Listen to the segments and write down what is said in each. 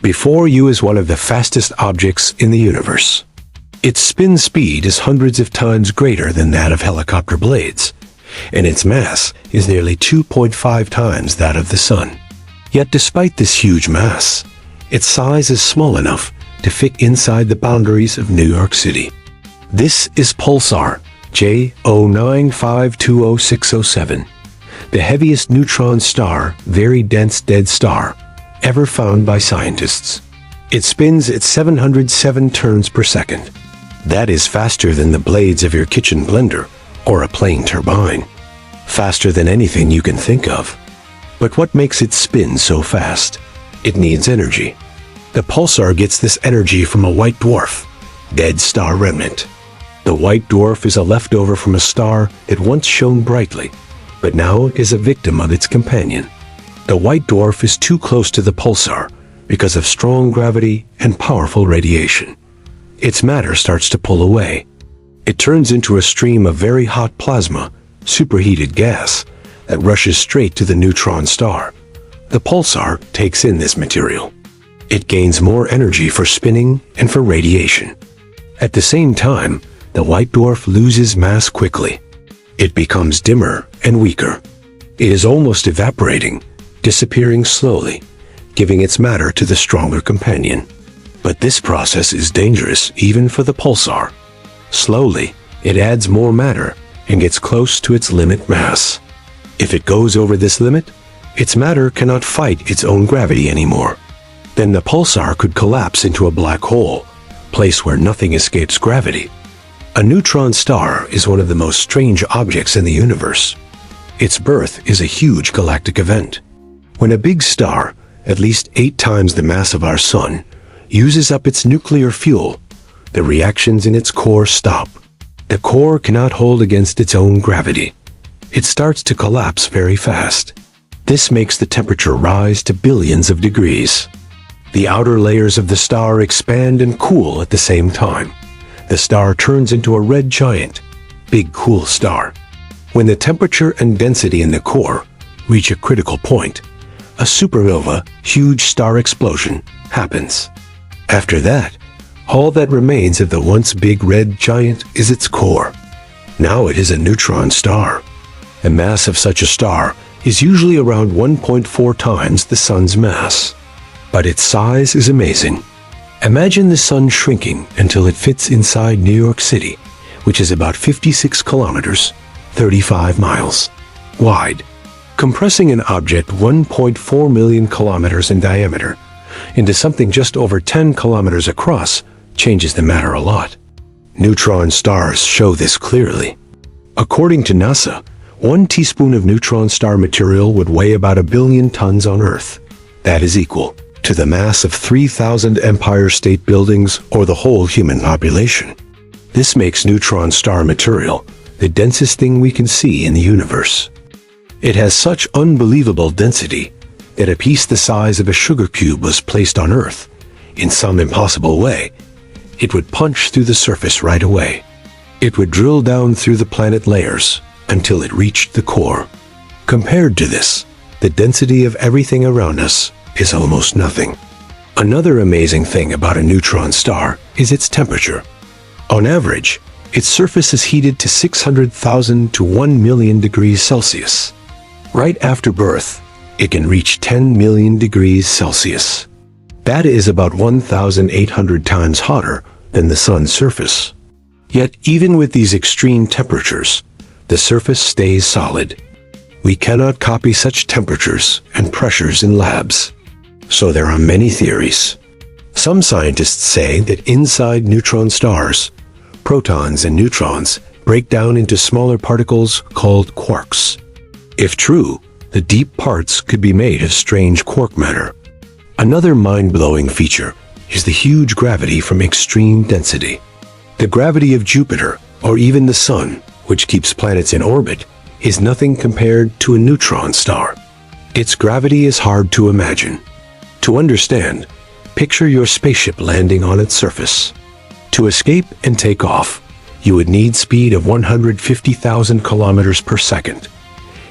Before you is one of the fastest objects in the universe. Its spin speed is hundreds of times greater than that of helicopter blades, and its mass is nearly 2.5 times that of the Sun. Yet despite this huge mass, its size is small enough to fit inside the boundaries of New York City. This is Pulsar J09520607, the heaviest neutron star, very dense dead star, ever found by scientists. It spins at 707 turns per second. That is faster than the blades of your kitchen blender or a plane turbine. Faster than anything you can think of. But what makes it spin so fast? It needs energy. The pulsar gets this energy from a white dwarf, dead star remnant. The white dwarf is a leftover from a star that once shone brightly, but now is a victim of its companion. The white dwarf is too close to the pulsar because of strong gravity and powerful radiation. Its matter starts to pull away. It turns into a stream of very hot plasma, superheated gas, that rushes straight to the neutron star. The pulsar takes in this material. It gains more energy for spinning and for radiation. At the same time, the white dwarf loses mass quickly. It becomes dimmer and weaker. It is almost evaporating, disappearing slowly, giving its matter to the stronger companion. But this process is dangerous even for the pulsar. Slowly, it adds more matter and gets close to its limit mass. If it goes over this limit, its matter cannot fight its own gravity anymore. Then the pulsar could collapse into a black hole, place where nothing escapes gravity. A neutron star is one of the most strange objects in the universe. Its birth is a huge galactic event. When a big star, at least 8 times the mass of our Sun, uses up its nuclear fuel, the reactions in its core stop. The core cannot hold against its own gravity. It starts to collapse very fast. This makes the temperature rise to billions of degrees. The outer layers of the star expand and cool at the same time. The star turns into a red giant, big cool star. When the temperature and density in the core reach a critical point, a supernova, huge star explosion, happens. After that, all that remains of the once big red giant is its core. Now it is a neutron star. The mass of such a star is usually around 1.4 times the Sun's mass. But its size is amazing. Imagine the Sun shrinking until it fits inside New York City, which is about 56 kilometers, 35 miles, wide. Compressing an object 1.4 million kilometers in diameter into something just over 10 kilometers across changes the matter a lot. Neutron stars show this clearly. According to NASA, 1 teaspoon of neutron star material would weigh about 1 billion tons on Earth. That is equal to the mass of 3,000 Empire State Buildings or the whole human population. This makes neutron star material the densest thing we can see in the universe. It has such unbelievable density that a piece the size of a sugar cube was placed on Earth in some impossible way. It would punch through the surface right away. It would drill down through the planet layers until it reached the core. Compared to this, the density of everything around us is almost nothing. Another amazing thing about a neutron star is its temperature. On average, its surface is heated to 600,000 to 1 million degrees Celsius. Right after birth, it can reach 10 million degrees Celsius. That is about 1,800 times hotter than the Sun's surface. Yet even with these extreme temperatures, the surface stays solid. We cannot copy such temperatures and pressures in labs. So there are many theories. Some scientists say that inside neutron stars, protons and neutrons break down into smaller particles called quarks. If true, the deep parts could be made of strange quark matter. Another mind-blowing feature is the huge gravity from extreme density. The gravity of Jupiter, or even the Sun, which keeps planets in orbit, is nothing compared to a neutron star. Its gravity is hard to imagine. To understand, picture your spaceship landing on its surface. To escape and take off, you would need speed of 150,000 kilometers per second,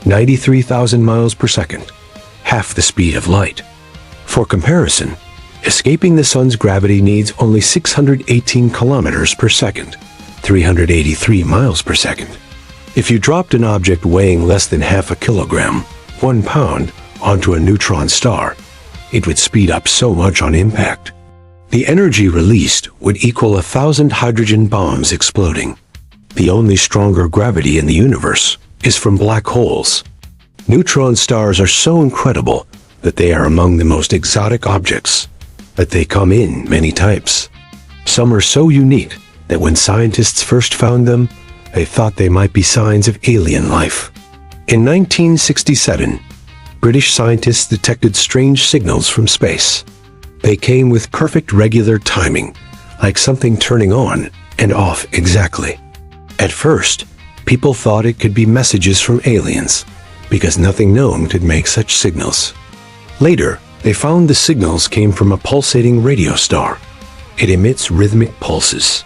93,000 miles per second, half the speed of light. For comparison, Escaping the sun's gravity needs only 618 kilometers per second, 383 miles per second. If you dropped an object weighing less than half a kilogram, 1 pound, onto a neutron star, it would speed up so much on impact. The energy released would equal 1,000 hydrogen bombs exploding. The only stronger gravity in the universe is from black holes. Neutron stars are so incredible that they are among the most exotic objects, but they come in many types. Some are so unique that when scientists first found them, they thought they might be signs of alien life. In 1967, British scientists detected strange signals from space. They came with perfect regular timing, like something turning on and off exactly. At first, people thought it could be messages from aliens, because nothing known could make such signals. Later, they found the signals came from a pulsating radio star. It emits rhythmic pulses.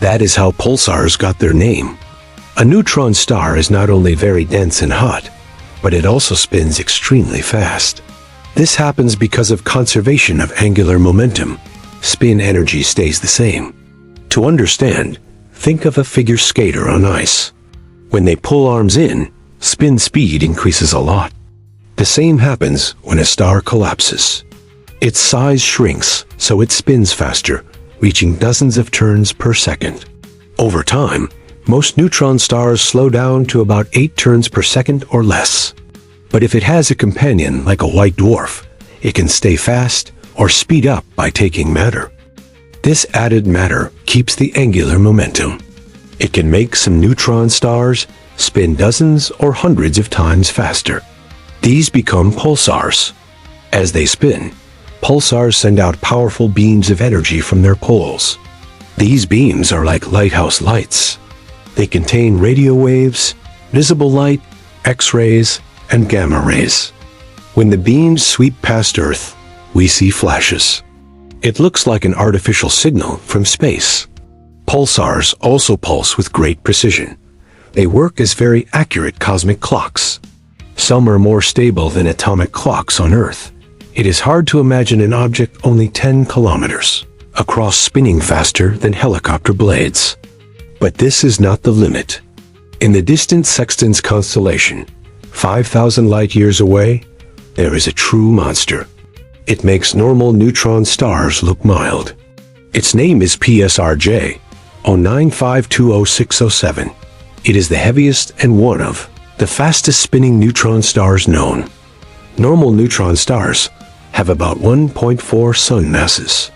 That is how pulsars got their name. A neutron star is not only very dense and hot, but it also spins extremely fast. This happens because of conservation of angular momentum. Spin energy stays the same. To understand, think of a figure skater on ice. When they pull arms in, spin speed increases a lot. The same happens when a star collapses. Its size shrinks, so it spins faster, reaching dozens of turns per second. Over time, most neutron stars slow down to about 8 turns per second or less. But if it has a companion like a white dwarf, it can stay fast or speed up by taking matter. This added matter keeps the angular momentum. It can make some neutron stars spin dozens or hundreds of times faster. These become pulsars. As they spin, pulsars send out powerful beams of energy from their poles. These beams are like lighthouse lights. They contain radio waves, visible light, X-rays, and gamma rays. When the beams sweep past Earth, we see flashes. It looks like an artificial signal from space. Pulsars also pulse with great precision. They work as very accurate cosmic clocks. Some are more stable than atomic clocks on Earth. It is hard to imagine an object only 10 kilometers across spinning faster than helicopter blades. But this is not the limit. In the distant Sextans constellation, 5,000 light-years away, there is a true monster. It makes normal neutron stars look mild. Its name is PSRJ 09520607. It is the heaviest and one of the fastest spinning neutron stars known. Normal neutron stars have about 1.4 sun masses,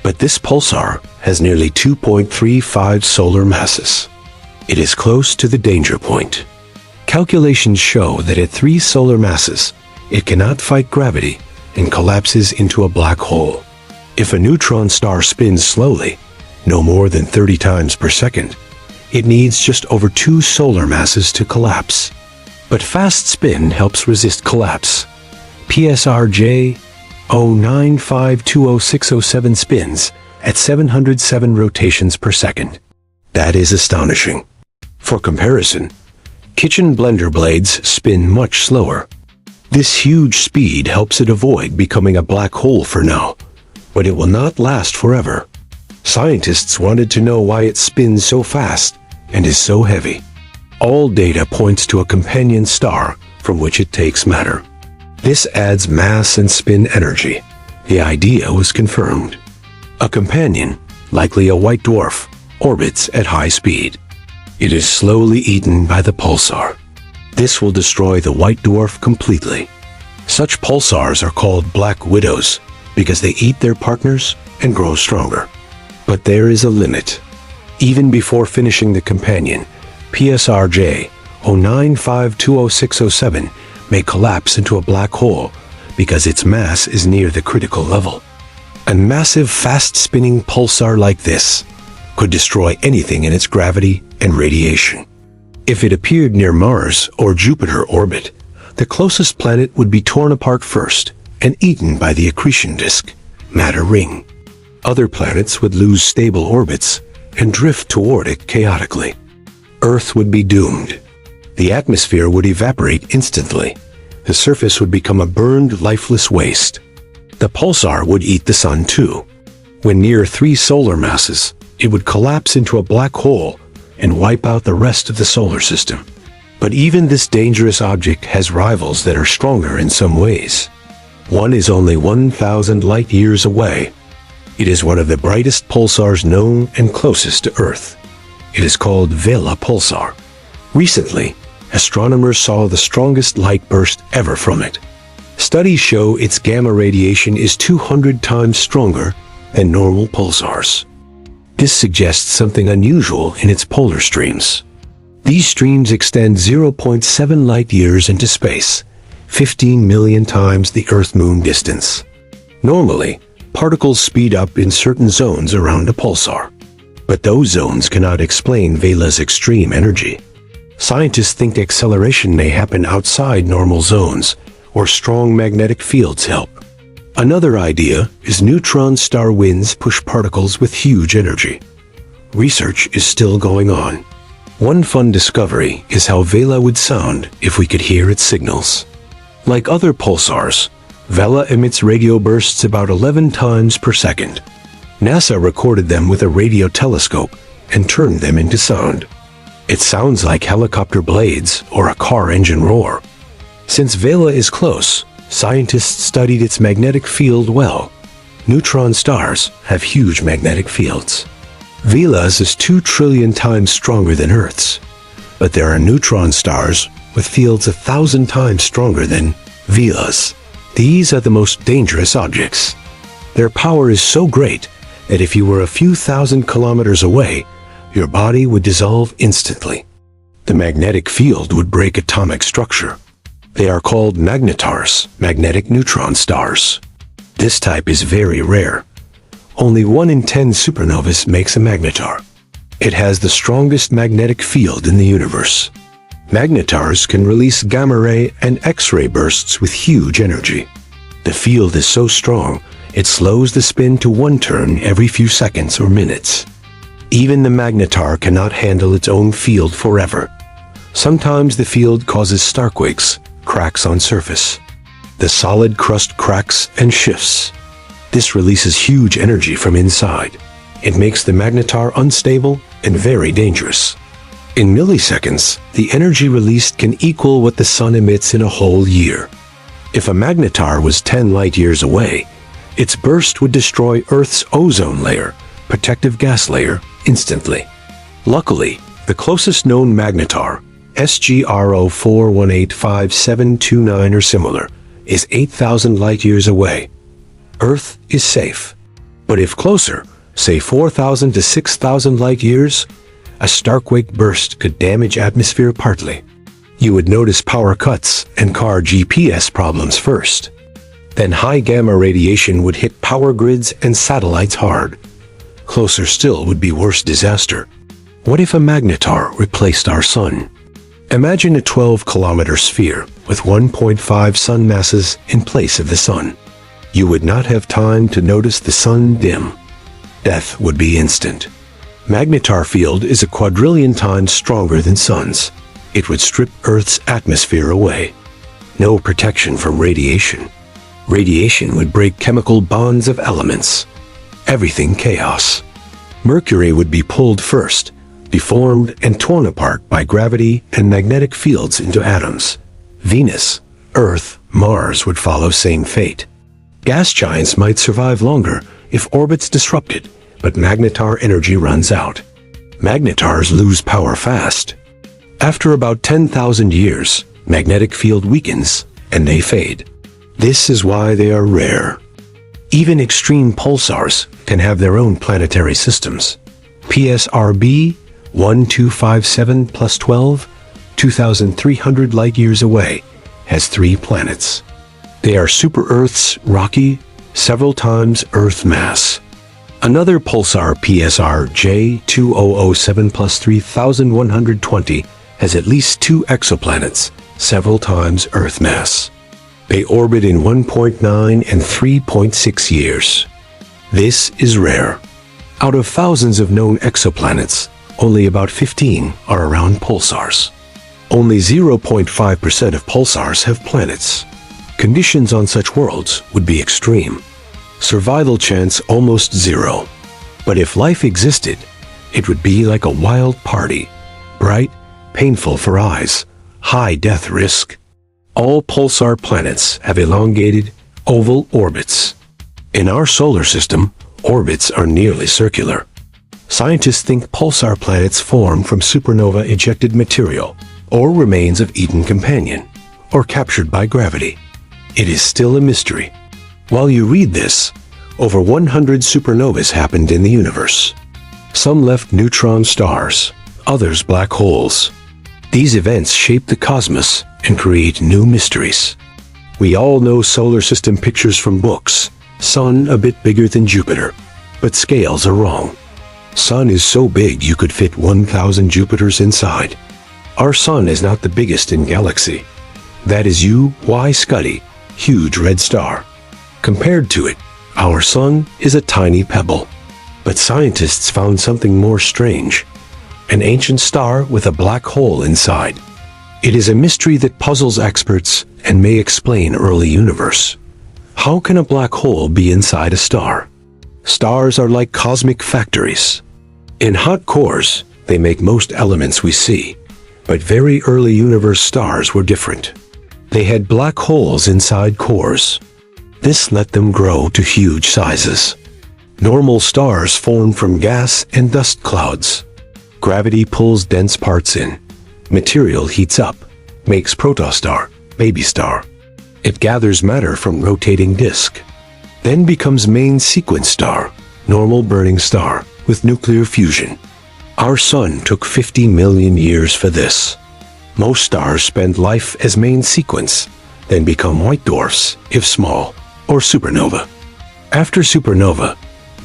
but this pulsar has nearly 2.35 solar masses. It is close to the danger point. Calculations show that at 3 solar masses, it cannot fight gravity and collapses into a black hole. If a neutron star spins slowly, no more than 30 times per second, it needs just over 2 solar masses to collapse. But fast spin helps resist collapse. PSRJ 09520607 spins at 707 rotations per second. That is astonishing. For comparison, kitchen blender blades spin much slower. This huge speed helps it avoid becoming a black hole for now, but it will not last forever. Scientists wanted to know why it spins so fast and is so heavy. All data points to a companion star from which it takes matter. This adds mass and spin energy. The idea was confirmed. A companion, likely a white dwarf, orbits at high speed. It is slowly eaten by the pulsar. This will destroy the white dwarf completely. Such pulsars are called black widows because they eat their partners and grow stronger. But there is a limit. Even before finishing the companion, PSRJ 09520607 may collapse into a black hole because its mass is near the critical level. A massive fast-spinning pulsar like this could destroy anything in its gravity and radiation. If it appeared near Mars or Jupiter orbit, the closest planet would be torn apart first and eaten by the accretion disk, matter ring. Other planets would lose stable orbits and drift toward it chaotically. Earth would be doomed. The atmosphere would evaporate instantly. The surface would become a burned, lifeless waste. The pulsar would eat the sun too. When near 3 solar masses, it would collapse into a black hole and wipe out the rest of the solar system. But even this dangerous object has rivals that are stronger in some ways. One is only 1,000 light-years away. It is one of the brightest pulsars known and closest to Earth. It is called Vela pulsar. Recently, astronomers saw the strongest light burst ever from it. Studies show its gamma radiation is 200 times stronger than normal pulsars. This suggests something unusual in its polar streams. These streams extend 0.7 light-years into space, 15 million times the Earth-Moon distance. Normally, particles speed up in certain zones around a pulsar. But those zones cannot explain Vela's extreme energy. Scientists think acceleration may happen outside normal zones, or strong magnetic fields help. Another idea is neutron star winds push particles with huge energy. Research is still going on. One fun discovery is how Vela would sound if we could hear its signals. Like other pulsars, Vela emits radio bursts about 11 times per second. NASA recorded them with a radio telescope and turned them into sound. It sounds like helicopter blades or a car engine roar. Since Vela is close, scientists studied its magnetic field well. Neutron stars have huge magnetic fields. Vela's is 2 trillion times stronger than Earth's. But there are neutron stars with fields 1,000 times stronger than Vela's. These are the most dangerous objects. Their power is so great that if you were a few thousand kilometers away, your body would dissolve instantly. The magnetic field would break atomic structure. They are called magnetars, magnetic neutron stars. This type is very rare. Only 1 in 10 supernovas makes a magnetar. It has the strongest magnetic field in the universe. Magnetars can release gamma-ray and X-ray bursts with huge energy. The field is so strong, it slows the spin to 1 turn every few seconds or minutes. Even the magnetar cannot handle its own field forever. Sometimes the field causes starquakes, cracks on surface. The solid crust cracks and shifts. This releases huge energy from inside. It makes the magnetar unstable and very dangerous. In milliseconds, the energy released can equal what the sun emits in a whole year. If a magnetar was 10 light-years away, its burst would destroy Earth's ozone layer, protective gas layer, instantly. Luckily, the closest known magnetar, SGRO 4185729 or similar, is 8,000 light-years away. Earth is safe. But if closer, say 4,000 to 6,000 light-years, a starquake burst could damage atmosphere partly. You would notice power cuts and car GPS problems first. Then high gamma radiation would hit power grids and satellites hard. Closer still would be worse disaster. What if a magnetar replaced our sun? Imagine a 12-kilometer sphere with 1.5 sun masses in place of the sun. You would not have time to notice the sun dim. Death would be instant. Magnetar field is a quadrillion times stronger than sun's. It would strip Earth's atmosphere away. No protection from radiation. Radiation would break chemical bonds of elements. Everything chaos. Mercury would be pulled first, deformed and torn apart by gravity and magnetic fields into atoms. Venus, Earth, Mars would follow same fate. Gas giants might survive longer if orbits disrupted, but magnetar energy runs out. Magnetars lose power fast. After about 10,000 years, magnetic field weakens and they fade. This is why they are rare. Even extreme pulsars can have their own planetary systems. PSRB 1257 plus 12, 2,300 light-years away, has 3 planets. They are super-Earths, rocky, several times Earth mass. Another pulsar PSR J2007 plus 3,120 has at least 2 exoplanets, several times Earth mass. They orbit in 1.9 and 3.6 years. This is rare. Out of thousands of known exoplanets, only about 15 are around pulsars. Only 0.5% of pulsars have planets. Conditions on such worlds would be extreme. Survival chance almost zero. But if life existed, it would be like a wild party. Bright, painful for eyes, high death risk. All pulsar planets have elongated, oval orbits. In our solar system, orbits are nearly circular. Scientists think pulsar planets form from supernova-ejected material, or remains of eaten companion, or captured by gravity. It is still a mystery. While you read this, over 100 supernovas happened in the universe. Some left neutron stars, others black holes. These events shape the cosmos and create new mysteries. We all know solar system pictures from books. Sun a bit bigger than Jupiter, but scales are wrong. Sun is so big you could fit 1,000 Jupiters inside. Our sun is not the biggest in galaxy. That is UY Scuti, huge red star. Compared to it, our sun is a tiny pebble. But scientists found something more strange. An ancient star with a black hole inside. It is a mystery that puzzles experts and may explain early universe. How can a black hole be inside a star? Stars are like cosmic factories. In hot cores, they make most elements we see. But very early universe stars were different. They had black holes inside cores. This let them grow to huge sizes. Normal stars form from gas and dust clouds. Gravity pulls dense parts in. Material heats up, makes protostar, baby star. It gathers matter from rotating disk. Then becomes main sequence star, normal burning star, with nuclear fusion. Our sun took 50 million years for this. Most stars spend life as main sequence, then become white dwarfs, if small, or supernova. After supernova,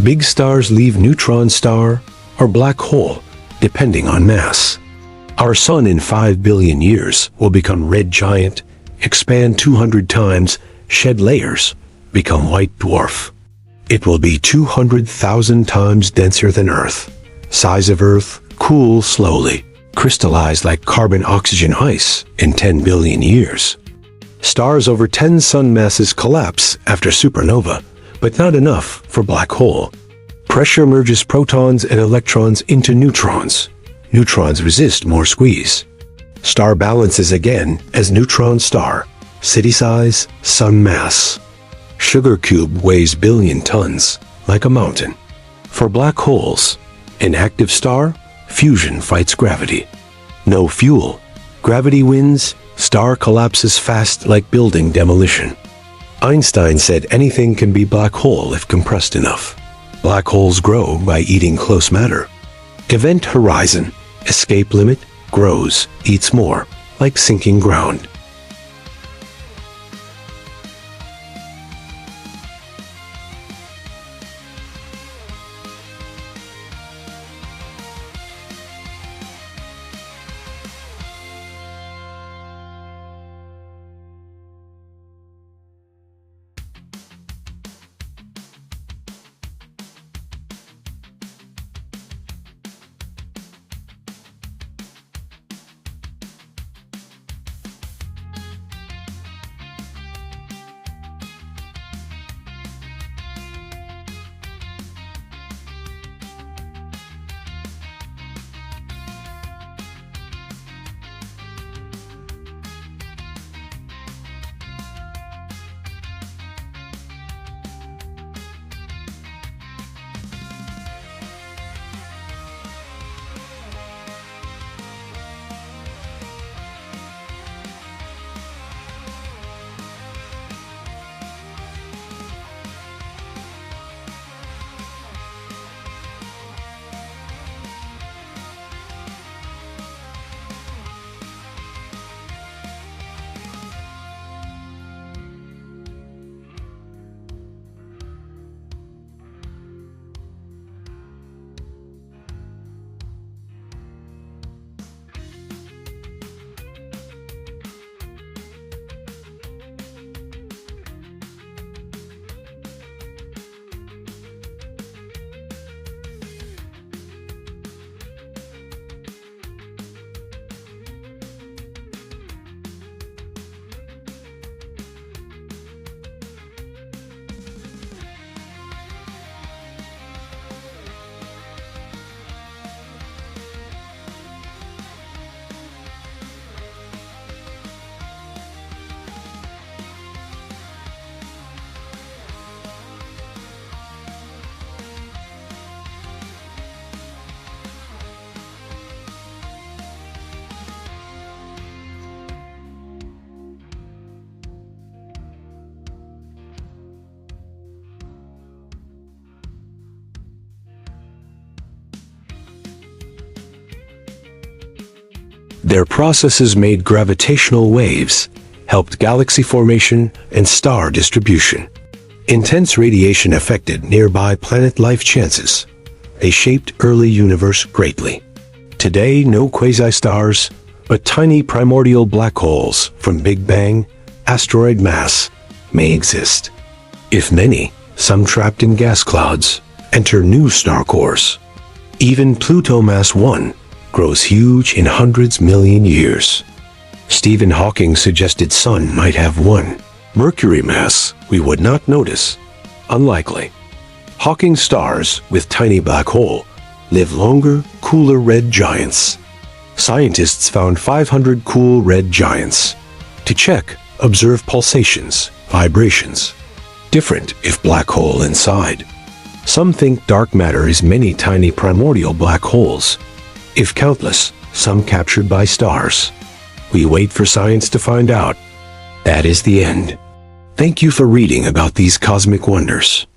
big stars leave neutron star or black hole, depending on mass. Our sun in 5 billion years will become red giant, expand 200 times, shed layers, become white dwarf. It will be 200,000 times denser than Earth. Size of Earth, cool slowly, crystallize like carbon-oxygen ice in 10 billion years. Stars over 10 sun masses collapse after supernova, but not enough for black hole. Pressure merges protons and electrons into neutrons. Neutrons resist more squeeze. Star balances again as neutron star, city size, sun mass. Sugar cube weighs billion tons, like a mountain. For black holes, an active star, fusion fights gravity. No fuel, gravity wins, star collapses fast like building demolition. Einstein said anything can be black hole if compressed enough. Black holes grow by eating close matter. Event horizon, escape limit, grows, eats more, like sinking ground. Their processes made gravitational waves, helped galaxy formation and star distribution. Intense radiation affected nearby planet life chances. They shaped early universe greatly. Today, no quasi-stars, but tiny primordial black holes from Big Bang, asteroid mass, may exist. If many, some trapped in gas clouds, enter new star cores. Even Pluto Mass 1 grows huge in hundreds million years. Stephen Hawking suggested Sun might have one Mercury mass we would not notice. Unlikely. Hawking stars with tiny black hole live longer, cooler red giants. Scientists found 500 cool red giants. To check, observe pulsations, vibrations. Different if black hole inside. Some think dark matter is many tiny primordial black holes. If countless, some captured by stars. We wait for science to find out. That is the end. Thank you for reading about these cosmic wonders.